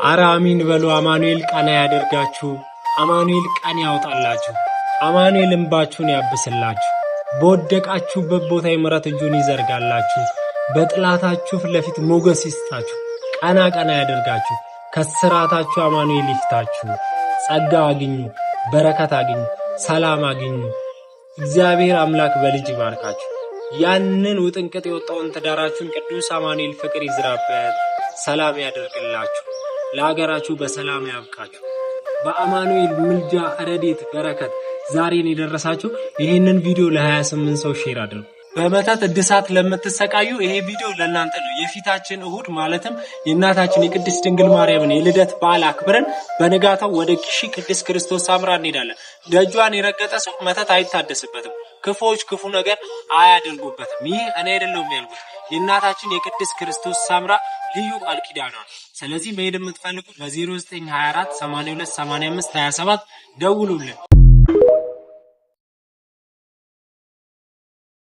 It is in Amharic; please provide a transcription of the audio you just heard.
አረ አሚን በሉ። አማኑኤል ቀና ያደርጋችሁ። አማኑኤል ቀን ያውጣላችሁ። አማኑኤል እንባችሁን ያብስላችሁ። በወደቃችሁበት ቦታ የምሕረት እጁን ይዘርጋላችሁ። በጥላታችሁ ፊት ለፊት ሞገስ ይስጣችሁ። ቀና ቀና ያደርጋችሁ። ከስራታችሁ አማኑኤል ይፍታችሁ። ጸጋ አግኙ፣ በረከት አግኙ፣ ሰላም አግኙ። እግዚአብሔር አምላክ በልጅ ይባርካችሁ። ያንን ውጥንቅጥ የወጣውን ትዳራችሁን ቅዱስ አማኑኤል ፍቅር ይዝራበት፣ ሰላም ያደርግላችሁ። ለሀገራችሁ በሰላም ያብቃችሁ። በአማኑኤል ምልጃ ረድኤት በረከት ዛሬን የደረሳችሁ ይህንን ቪዲዮ ለ28 ሰው ሼር አድርጉ። በመተት እድሳት ለምትሰቃዩ ይሄ ቪዲዮ ለእናንተ ነው። የፊታችን እሁድ ማለትም የእናታችን የቅድስት ድንግል ማርያምን የልደት በዓል አክብረን በንጋታው ወደ ጊሺ ቅድስት ክርስቶስ ሳምራ እንሄዳለን። ደጇን የረገጠ ሰው መተት አይታደስበትም። ክፉዎች ክፉ ነገር አያደርጉበትም። ይህ እኔ አይደለሁም ያልኩት፣ የእናታችን የቅድስት ክርስቶስ ሳምራ ልዩ ቃል ኪዳኗ ነው። ስለዚህ መሄድ የምትፈልጉ በ0924 82 85 27 ደውሉልን።